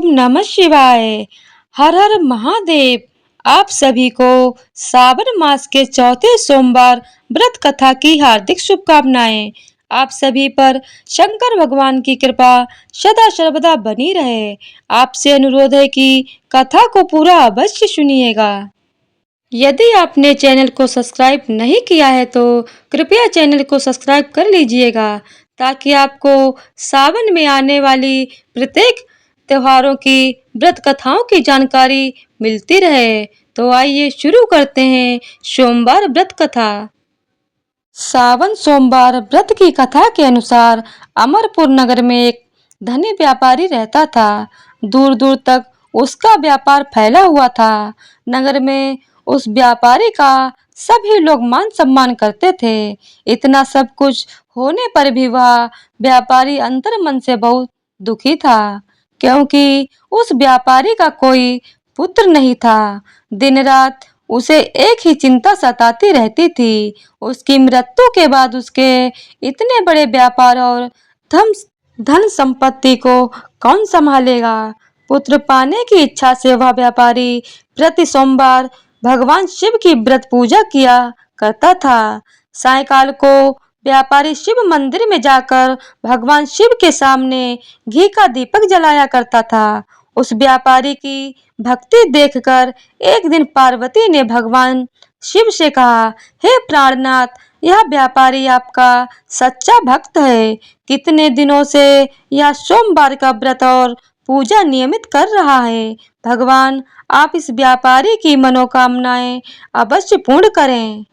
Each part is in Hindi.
नमः शिवाय। हर हर महादेव। आप सभी को सावन मास के चौथे सोमवार व्रत कथा की हार्दिक शुभकामनाएं। आप सभी पर शंकर भगवान की कृपा सदा सर्वदा बनी रहे। आपसे अनुरोध है कि कथा को पूरा अवश्य सुनिएगा। यदि आपने चैनल को सब्सक्राइब नहीं किया है तो कृपया चैनल को सब्सक्राइब कर लीजिएगा ताकि आपको सावन में आने वाली प्रत्येक त्योहारों की व्रत कथाओं की जानकारी मिलती रहे। तो आइए शुरू करते हैं सोमवार व्रत कथा। सावन सोमवार व्रत की कथा के अनुसार अमरपुर नगर में एक धनी व्यापारी रहता था। दूर दूर तक उसका व्यापार फैला हुआ था। नगर में उस व्यापारी का सभी लोग मान सम्मान करते थे। इतना सब कुछ होने पर भी वह व्यापारी अंतर मन से बहुत दुखी था, क्योंकि उस व्यापारी का कोई पुत्र नहीं था। दिन रात उसे एक ही चिंता सताती रहती थी। उसकी मृत्यु के बाद उसके इतने बड़े व्यापार और धन संपत्ति को कौन संभालेगा। पुत्र पाने की इच्छा से वह व्यापारी प्रति सोमवार भगवान शिव की व्रत पूजा किया करता था। सायंकाल को व्यापारी शिव मंदिर में जाकर भगवान शिव के सामने घी का दीपक जलाया करता था। उस व्यापारी की भक्ति देखकर एक दिन पार्वती ने भगवान शिव से कहा, हे प्राणनाथ, यह व्यापारी आपका सच्चा भक्त है। कितने दिनों से यह सोमवार का व्रत और पूजा नियमित कर रहा है। भगवान, आप इस व्यापारी की मनोकामनाएं अवश्य पूर्ण करें।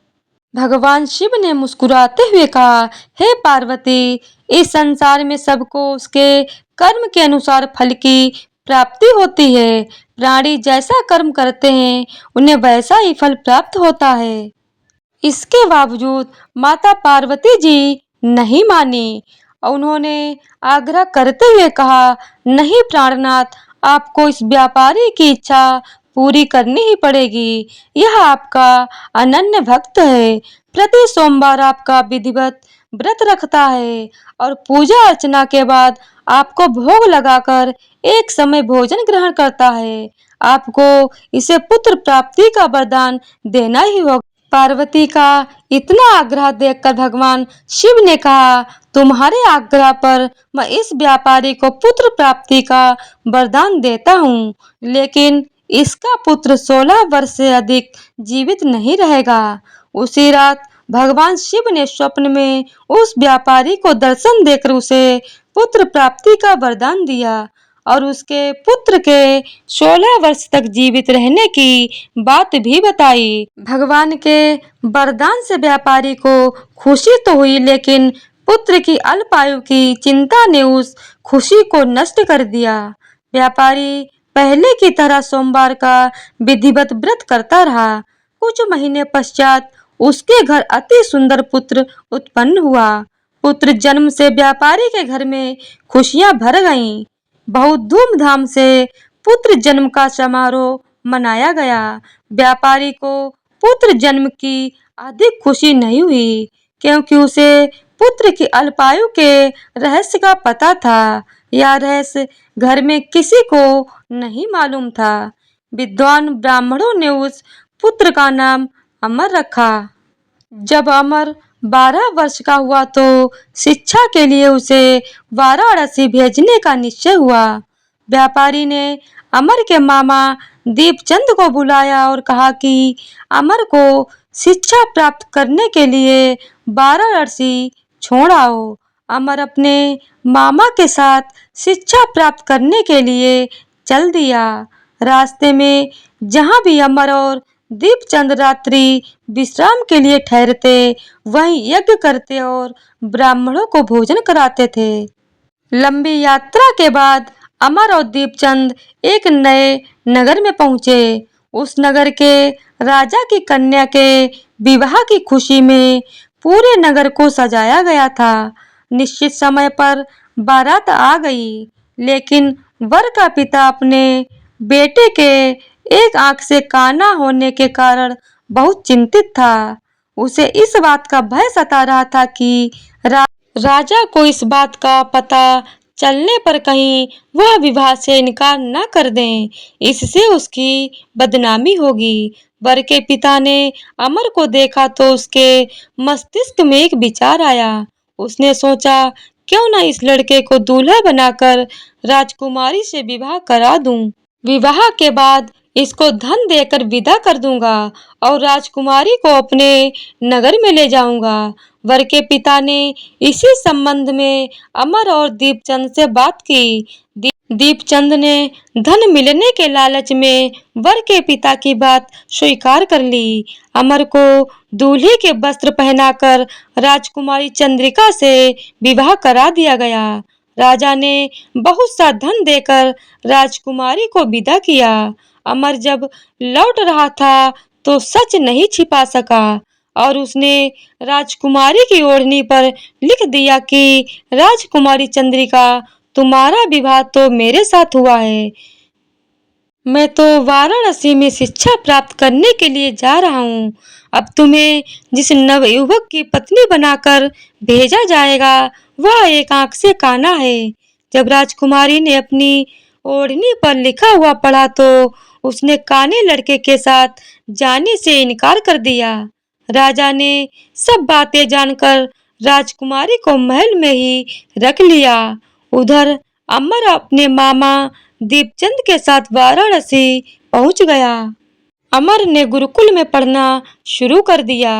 भगवान शिव ने मुस्कुराते हुए कहा, हे पार्वती, इस संसार में सबको उसके कर्म के अनुसार फल की प्राप्ति होती है। प्राणी जैसा कर्म करते हैं उन्हें वैसा ही फल प्राप्त होता है। इसके बावजूद माता पार्वती जी नहीं मानी। उन्होंने आग्रह करते हुए कहा, नहीं प्राणनाथ, आपको इस व्यापारी की इच्छा पूरी करनी ही पड़ेगी। यह आपका अनन्य भक्त है। प्रति सोमवार आपका विधिवत व्रत रखता है और पूजा अर्चना के बाद आपको भोग लगाकर एक समय भोजन ग्रहण करता है। आपको इसे पुत्र प्राप्ति का वरदान देना ही होगा। पार्वती का इतना आग्रह देखकर भगवान शिव ने कहा, तुम्हारे आग्रह पर मैं इस व्यापारी को पुत्र प्राप्ति का वरदान देता हूँ, लेकिन इसका पुत्र 16 वर्ष से अधिक जीवित नहीं रहेगा। उसी रात भगवान शिव ने स्वप्न में उस व्यापारी को दर्शन देकर उसे पुत्र प्राप्ति का वरदान दिया और उसके पुत्र के 16 वर्ष तक जीवित रहने की बात भी बताई। भगवान के वरदान से व्यापारी को खुशी तो हुई, लेकिन पुत्र की अल्पायु की चिंता ने उस खुशी को नष्ट कर दिया। व्यापारी पहले की तरह सोमवार का विधिवत व्रत करता रहा। कुछ महीने पश्चात उसके घर अति सुंदर पुत्र उत्पन्न हुआ। पुत्र जन्म से व्यापारी के घर में खुशियां भर गईं। बहुत धूमधाम से पुत्र जन्म का समारोह मनाया गया। व्यापारी को पुत्र जन्म की अधिक खुशी नहीं हुई, क्योंकि उसे पुत्र की अल्पायु के रहस्य का पता था। यह रहस्य घर में किसी को नहीं मालूम था। विद्वान ब्राह्मणों ने उस पुत्र का नाम अमर रखा। जब अमर 12 वर्ष का हुआ तो शिक्षा के लिए उसे वाराणसी भेजने का निश्चय हुआ। व्यापारी ने अमर के मामा दीपचंद को बुलाया और कहा कि अमर को शिक्षा प्राप्त करने के लिए वाराणसी छोड़ आओ। अमर अपने मामा के साथ शिक्षा प्राप्त करने के लिए चल दिया। रास्ते में जहाँ भी अमर और दीपचंद रात्रि विश्राम के लिए ठहरते, वहीं यज्ञ करते और ब्राह्मणों को भोजन कराते थे। लंबी यात्रा के बाद अमर और दीपचंद एक नए नगर में पहुंचे। उस नगर के राजा की कन्या के विवाह की खुशी में पूरे नगर को सजाया गया था। निश्चित समय पर बारात आ गई, लेकिन वर का पिता अपने बेटे के एक आंख से काना होने के कारण बहुत चिंतित था। उसे इस बात का भय सता रहा था कि राजा को इस बात का पता चलने पर कहीं वह विवाह से इनकार न कर दें, इससे उसकी बदनामी होगी। वर के पिता ने अमर को देखा तो उसके मस्तिष्क में एक विचार आया। उसने सोचा, क्यों न इस लड़के को दूल्हा बनाकर राजकुमारी से विवाह करा दूं। विवाह के बाद इसको धन देकर विदा कर दूंगा और राजकुमारी को अपने नगर में ले जाऊंगा। वर के पिता ने इसी संबंध में अमर और दीपचंद से बात की। दीपचंद ने धन मिलने के लालच में वर के पिता की बात स्वीकार कर ली। अमर को दूल्हे के वस्त्र पहनाकर राजकुमारी चंद्रिका से विवाह करा दिया गया। राजा ने बहुत सा धन देकर राजकुमारी को विदा किया। अमर जब लौट रहा था तो सच नहीं छिपा सका और उसने राजकुमारी की ओढ़नी पर लिख दिया कि राजकुमारी चंद्रिका, तुम्हारा विवाह तो मेरे साथ हुआ है। मैं तो वाराणसी में शिक्षा प्राप्त करने के लिए जा रहा हूँ। अब तुम्हें जिस नवयुवक की पत्नी बनाकर भेजा जाएगा वह एक आंख से काना है। जब राजकुमारी ने अपनी ओढ़नी पर लिखा हुआ पढ़ा तो उसने काने लड़के के साथ जाने से इनकार कर दिया। राजा ने सब बातें जानकर राजकुमारी को महल में ही रख लिया। उधर अमर अपने मामा दीपचंद के साथ वाराणसी पहुंच गया। अमर ने गुरुकुल में पढ़ना शुरू कर दिया।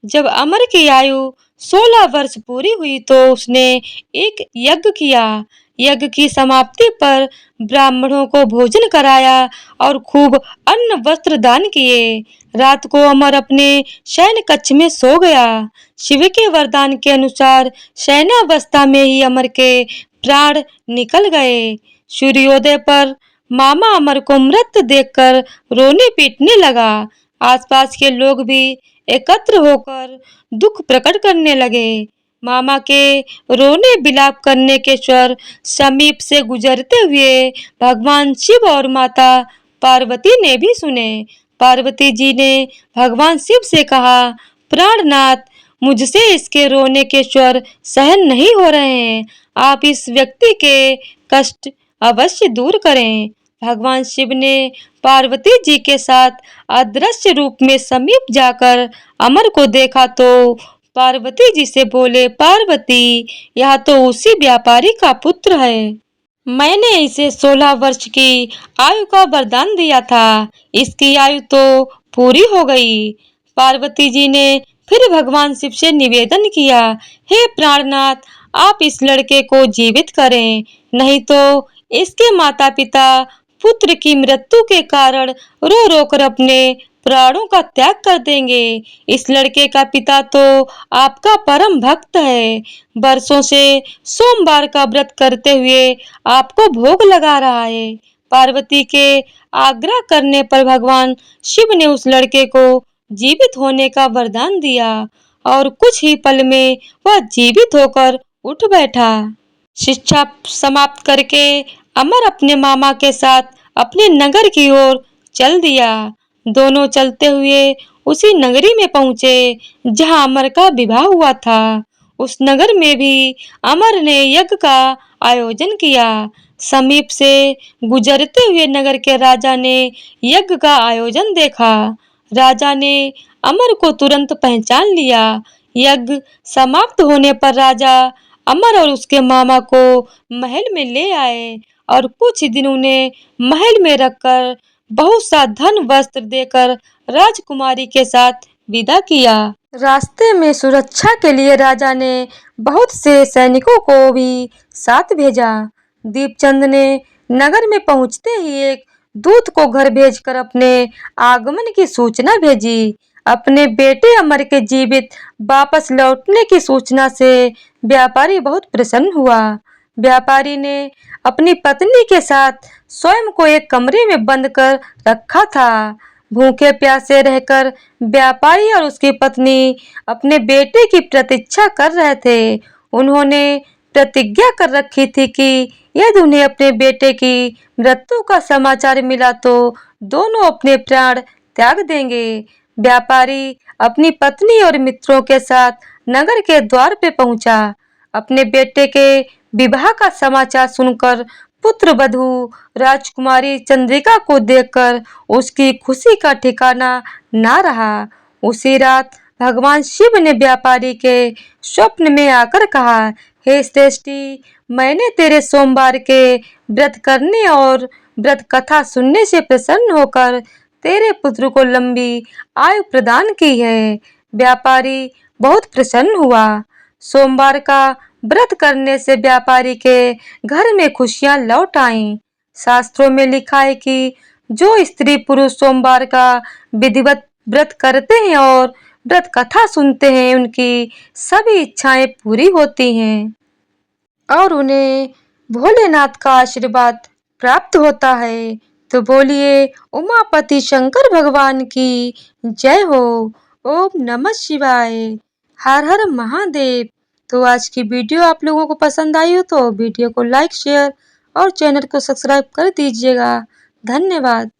जब अमर की आयु 16 वर्ष पूरी हुई तो उसने एक यज्ञ किया। यज्ञ की समाप्ति पर ब्राह्मणों को भोजन कराया और खूब अन्न वस्त्र दान किए। रात को अमर अपने शयन कक्ष में सो गया। शिव के वरदान के अनुसार शयनावस्था में ही अमर के प्राण निकल गए। सूर्योदय पर मामा अमर को मृत देखकर रोने पीटने लगा। आसपास के लोग भी एकत्र होकर दुख प्रकट करने लगे। मामा के रोने बिलाप करने के स्वर समीप से गुजरते हुए भगवान शिव और माता पार्वती ने भी सुने। पार्वती जी ने भगवान शिव से कहा, प्राणनाथ, मुझसे इसके रोने के स्वर सहन नहीं हो रहे हैं। आप इस व्यक्ति के कष्ट अवश्य दूर करें। भगवान शिव ने पार्वती जी के साथ अदृश्य रूप में समीप जाकर अमर को देखा तो पार्वती जी से बोले, पार्वती, यह तो उसी व्यापारी का पुत्र है। मैंने इसे 16 वर्ष की आयु का वरदान दिया था। इसकी आयु तो पूरी हो गई। पार्वती जी ने फिर भगवान शिव से निवेदन किया, हे प्राणनाथ, आप इस लड़के को जीवित करें, नहीं तो इसके माता पिता पुत्र की मृत्यु के कारण रो रो कर अपने प्राणों का त्याग कर देंगे। इस लड़के का पिता तो आपका परम भक्त है। वर्षों से सोमवार का व्रत करते हुए आपको भोग लगा रहा है। पार्वती के आग्रह करने पर भगवान शिव ने उस लड़के को जीवित होने का वरदान दिया और कुछ ही पल में वह जीवित होकर उठ बैठा। शिक्षा समाप्त करके अमर अपने मामा के साथ अपने नगर की ओर चल दिया। दोनों चलते हुए उसी नगरी में पहुंचे जहां अमर का विवाह हुआ था। उस नगर में भी अमर ने यज्ञ का आयोजन किया। समीप से गुजरते हुए नगर के राजा ने यज्ञ का आयोजन देखा। राजा ने अमर को तुरंत पहचान लिया। यज्ञ समाप्त होने पर राजा अमर और उसके मामा को महल में ले आए और कुछ दिन उन्हें महल में रखकर बहुत सा धन वस्त्र देकर राजकुमारी के साथ विदा किया। रास्ते में सुरक्षा के लिए राजा ने बहुत से सैनिकों को भी साथ भेजा। दीपचंद ने नगर में पहुंचते ही एक दूत को घर भेजकर अपने आगमन की सूचना भेजी। अपने बेटे अमर के जीवित वापस लौटने की सूचना से व्यापारी बहुत प्रसन्न हुआ। व्यापारी ने अपनी पत्नी के साथ स्वयं को एक कमरे में बंद कर रखा था। भूखे प्यासे रहकर व्यापारी और उसकी पत्नी अपने बेटे की प्रतीक्षा कर रहे थे। उन्होंने प्रतिज्ञा कर रखी थी कि यदि उन्हें अपने बेटे की मृत्यु का समाचार मिला तो दोनों अपने प्राण त्याग देंगे। व्यापारी अपनी पत्नी और मित्रों के साथ नगर के द्वार पे पहुंचा। अपने बेटे के विवाह का समाचार सुनकर पुत्र वधू राजकुमारी चंद्रिका को देखकर उसकी खुशी का ठिकाना ना रहा। उसी रात भगवान शिव ने व्यापारी के स्वप्न में आकर कहा, हे श्रेष्ठी, मैंने तेरे सोमवार के व्रत करने और व्रत कथा सुनने से प्रसन्न होकर तेरे पुत्र को लंबी आयु प्रदान की है। व्यापारी बहुत प्रसन्न हुआ। सोमवार का व्रत करने से व्यापारी के घर में खुशियां लौट आईं। शास्त्रों में लिखा है कि जो स्त्री पुरुष सोमवार का विधिवत व्रत करते हैं और व्रत कथा सुनते हैं, उनकी सभी इच्छाएं पूरी होती हैं और उन्हें भोलेनाथ का आशीर्वाद प्राप्त होता है। तो बोलिए उमापति शंकर भगवान की जय हो। ओम नमः शिवाय। हर हर महादेव। तो आज की वीडियो आप लोगों को पसंद आई हो तो वीडियो को लाइक, शेयर और चैनल को सब्सक्राइब कर दीजिएगा। धन्यवाद।